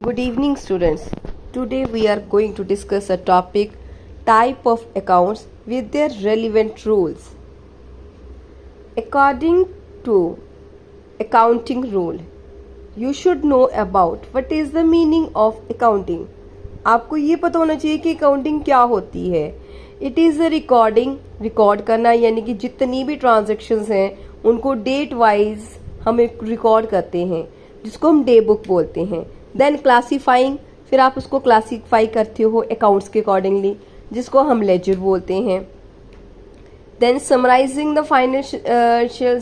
Good evening, students. Today we are going to discuss a topic, type of accounts with their relevant rules. According to accounting rule, you should know about what is the meaning of accounting. आपको ये पता होना चाहिए कि accounting क्या होती है. It is a recording, record करना, यानी कि जितनी भी ट्रांजेक्शन्स हैं उनको डेट वाइज हम रिकॉर्ड करते हैं, जिसको हम डे बुक बोलते हैं. देन क्लासीफाइंग, फिर आप उसको क्लासीफाई करते हो अकाउंट्स के अकॉर्डिंगली, जिसको हम लेजर बोलते हैं. Then summarising the financial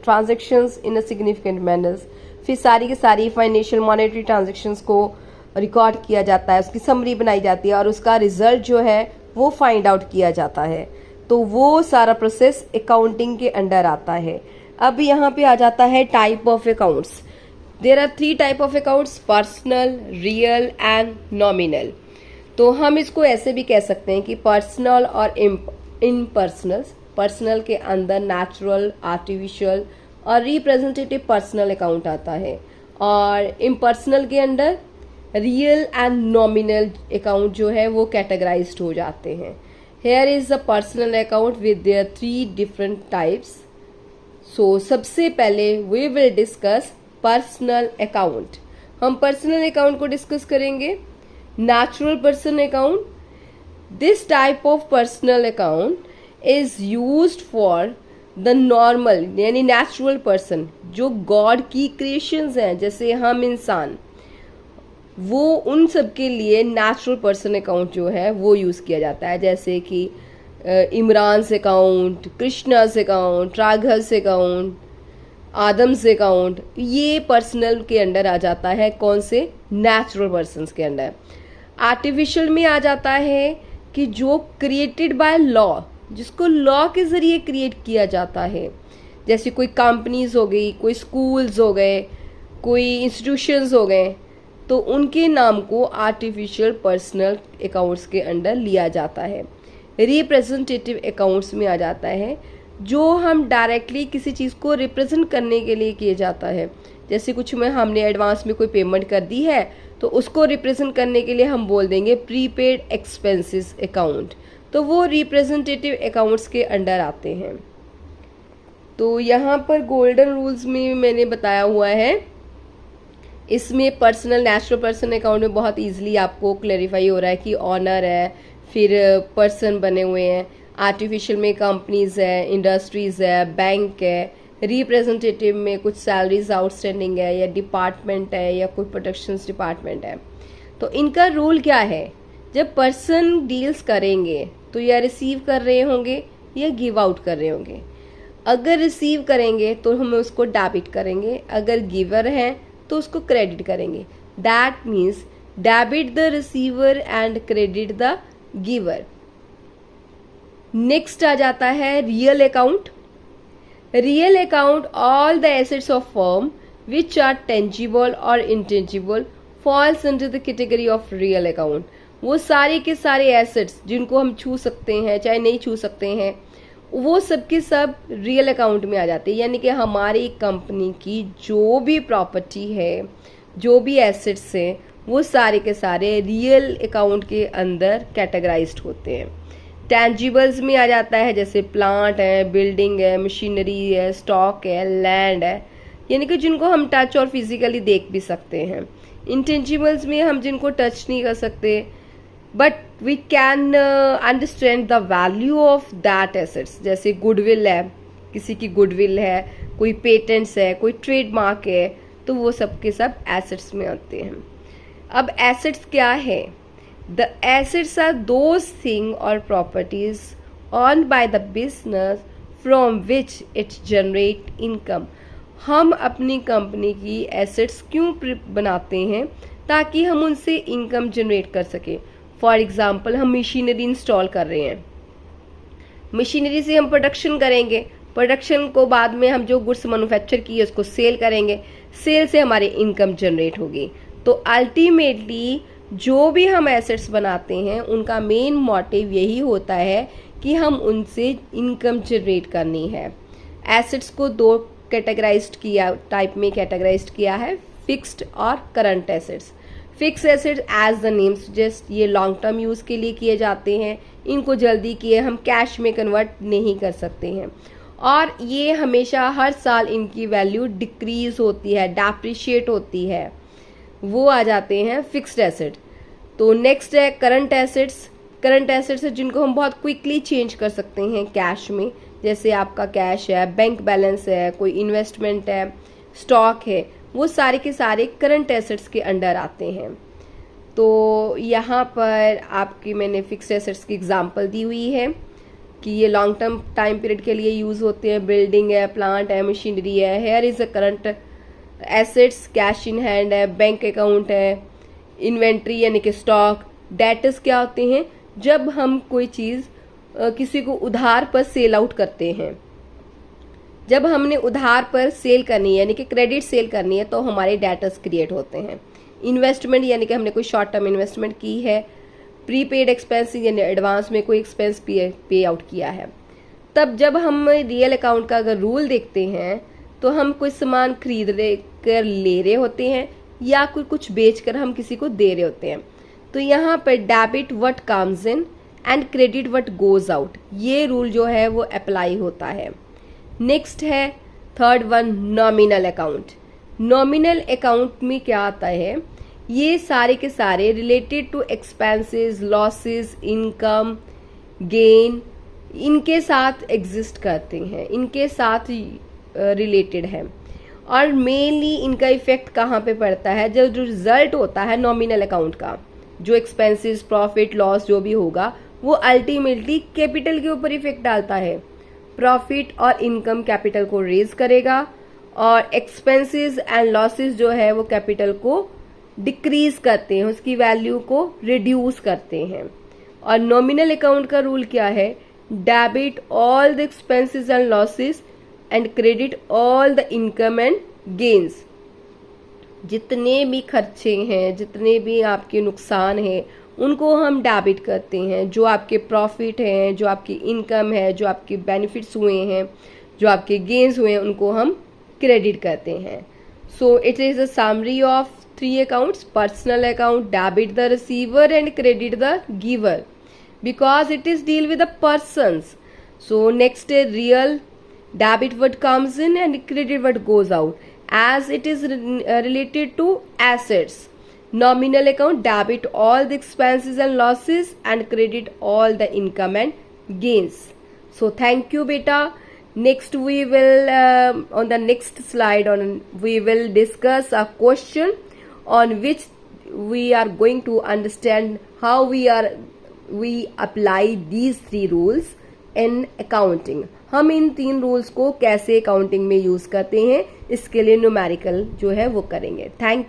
transactions in a significant manners, फिर सारी की सारी फाइनेंशियल मॉनेटरी ट्रांजेक्शन्स को रिकॉर्ड किया जाता है, उसकी समरी बनाई जाती है और उसका रिजल्ट जो है वो फाइंड आउट किया जाता है. तो वो सारा प्रोसेस अकाउंटिंग के अंडर आता है. अब यहाँ पे आ जाता है type of accounts. There are 3 type of accounts, personal, real and nominal. तो हम इसको ऐसे भी कह सकते हैं कि पर्सनल और इम्पर्सनल. पर्सनल के अंदर नेचुरल, आर्टिफिशियल और रिप्रेजेंटेटिव पर्सनल अकाउंट आता है, और इम्पर्सनल के अंदर रियल एंड नॉमिनल अकाउंट जो है वो कैटेगराइज्ड हो जाते हैं. Here is the personal account with their 3 different types. So सबसे पहले we will discuss personal account. हम पर्सनल अकाउंट को डिस्कस करेंगे. Natural person account. This type of personal account is used for the normal यानी natural person, जो God की creations हैं, जैसे हम इंसान, वो उन सब के लिए नेचुरल पर्सन अकाउंट जो है वो यूज़ किया जाता है. जैसे कि Imran's account, Krishna's account, Raghav's account, Adam's account, ये पर्सनल के अंडर आ जाता है. कौन से? नेचुरल पर्सन्स के अंडर. आर्टिफिशियल में आ जाता है कि जो क्रिएटेड बाय लॉ, जिसको लॉ के ज़रिए क्रिएट किया जाता है, जैसे कोई कंपनीज हो गई, कोई स्कूल्स हो गए, कोई इंस्टीट्यूशंस हो गए, तो उनके नाम को आर्टिफिशियल पर्सनल अकाउंट्स के अंडर लिया जाता है. रिप्रेजेंटेटिव अकाउंट्स में आ जाता है जो हम डायरेक्टली किसी चीज़ को रिप्रेजेंट करने के लिए किए जाता है. जैसे कुछ में हमने एडवांस में कोई पेमेंट कर दी है, तो उसको रिप्रेजेंट करने के लिए हम बोल देंगे प्रीपेड एक्सपेंसेस अकाउंट. तो वो रिप्रेजेंटेटिव अकाउंट्स के अंडर आते हैं. तो यहाँ पर गोल्डन रूल्स में मैंने बताया हुआ है. इसमें पर्सनल नेचुरल पर्सन अकाउंट में बहुत इजीली आपको क्लैरिफाई हो रहा है कि ऑनर है, फिर पर्सन बने हुए हैं. आर्टिफिशियल में कंपनीज है, इंडस्ट्रीज है, बैंक है. रिप्रेजेंटेटिव में कुछ सैलरीज आउटस्टैंडिंग है, या डिपार्टमेंट है, या कोई प्रोडक्शंस डिपार्टमेंट है. तो इनका रूल क्या है? जब पर्सन डील्स करेंगे तो या रिसीव कर रहे होंगे या गिव आउट कर रहे होंगे. अगर रिसीव करेंगे तो हम उसको डेबिट करेंगे, अगर गिवर हैं तो उसको क्रेडिट करेंगे. That means debit the receiver and credit the giver. Next आ जाता है real account. Real account, all the assets of firm which are tangible और intangible falls under the category of real account. वो सारे के सारे assets जिनको हम छू सकते हैं चाहे नहीं छू सकते हैं, वो सब के सब रियल अकाउंट में आ जाते हैं. यानी कि हमारी कंपनी की जो भी प्रॉपर्टी है, जो भी एसेट्स हैं, वो सारे के सारे रियल अकाउंट के अंदर कैटेगराइज्ड होते हैं. टेंजिबल्स में आ जाता है, जैसे प्लांट है, बिल्डिंग है, मशीनरी है, स्टॉक है, लैंड है, यानी कि जिनको हम टच और फिजिकली देख भी सकते हैं. इंटेंजिबल्स में हम जिनको टच नहीं कर सकते, but we can understand the value of that assets. जैसे गुडविल है, किसी की गुडविल है, कोई पेटेंट्स है, कोई ट्रेडमार्क है, तो वो सब के सब एसेट्स में आते हैं. अब एसेट्स क्या है? The assets are those thing और properties owned by the business from which it generate income. हम अपनी कंपनी की एसेट्स क्यों बनाते हैं? ताकि हम उनसे इनकम जनरेट कर सकें. फॉर एग्जाम्पल, हम मशीनरी इंस्टॉल कर रहे हैं, मशीनरी से हम प्रोडक्शन करेंगे, प्रोडक्शन को बाद में हम जो गुड्स मैन्युफैक्चर किए उसको सेल करेंगे, सेल से हमारी इनकम जनरेट होगी. तो अल्टीमेटली जो भी हम एसेट्स बनाते हैं उनका मेन मोटिव यही होता है कि हम उनसे इनकम जनरेट करनी है. एसेट्स को 2 कैटेगराइज्ड किया, टाइप में कैटेगराइज्ड किया है, फिक्स्ड और current assets. Fix assets as the name suggest ये लॉन्ग टर्म यूज के लिए किए जाते हैं, इनको जल्दी किए हम कैश में कन्वर्ट नहीं कर सकते हैं, और ये हमेशा हर साल इनकी वैल्यू डिक्रीज होती है, डेप्रिशिएट होती है, वो आ जाते हैं फिक्स्ड एसेट। तो नेक्स्ट है करंट एसेट्स। करंट एसेट्स है जिनको हम बहुत क्विकली चेंज कर सकते हैं कैश में, जैसे आपका कैश है, बैंक बैलेंस है, कोई इन्वेस्टमेंट है, स्टॉक है, वो सारे के सारे करंट एसेट्स के अंडर आते हैं। तो यहाँ पर आपकी मैंने फिक्स्ड एसेट्स की एग्जांपल दी हुई है कि ये लॉन्ग टर्म टाइम पीरियड के लिए यूज होते हैं। बिल्डिंग है, प्लांट है, मशीनरी है। Here is a current assets, cash in hand है, बैंक अकाउंट है, इन्वेंट्री यानी कि स्टॉक। डेटर्स क्या होते हैं, जब हम कोई चीज किसी को उधार पर सेल आउट करते हैं, जब हमने उधार पर सेल करनी है यानी कि क्रेडिट सेल करनी है, तो हमारे डेटर्स क्रिएट होते हैं। इन्वेस्टमेंट यानी कि हमने कोई शॉर्ट टर्म इन्वेस्टमेंट की है। प्रीपेड एक्सपेंसेस यानी एडवांस में कोई एक्सपेंस पे आउट किया है। तब जब हम रियल अकाउंट का अगर रूल देखते हैं तो हम कोई सामान खरीद कर ले रहे होते हैं या कोई कुछ बेचकर हम किसी को दे रहे होते हैं। तो यहाँ पर debit what comes in and credit what goes out, ये रूल जो है वो अप्लाई होता है। नेक्स्ट है third one, nominal account. Nominal account में क्या आता है, ये सारे के सारे related to expenses, losses, income, gain, इनके साथ एग्जिस्ट करते हैं, इनके साथ रिलेटेड है। और मेनली इनका इफेक्ट कहाँ पे पड़ता है, जब जो रिजल्ट होता है नॉमिनल अकाउंट का, जो एक्सपेंसेस, प्रॉफिट, लॉस जो भी होगा, वो अल्टीमेटली कैपिटल के ऊपर इफेक्ट डालता है। प्रॉफिट और इनकम कैपिटल को रेज करेगा और एक्सपेंसेस एंड लॉसेस जो है वो कैपिटल को डिक्रीज करते हैं, उसकी वैल्यू को रिड्यूस करते हैं। और नॉमिनल अकाउंट का रूल क्या है, debit all the expenses and losses and credit all the income and gains. जितने भी खर्चे हैं, जितने भी आपके नुकसान हैं, उनको हम डेबिट करते हैं। जो आपके प्रॉफिट हैं, जो आपकी इनकम है, जो आपके बेनिफिट्स हुए हैं, जो आपके गेन्स हुए हैं, उनको हम क्रेडिट करते हैं। So it is a summary of 3 accounts: personal account, debit the receiver and credit the giver, because it is deal with the persons. So next real, debit what comes in and credit what goes out, as it is related to assets. Nominal account, debit all the expenses and losses and credit all the income and gains. So thank you beta. Next we will on the next slide we will discuss a question on which we are going to understand how we apply these 3 rules in accounting. हम इन 3 rules को कैसे accounting में use करते हैं, इसके लिए numerical जो है वो करेंगे। Thank you.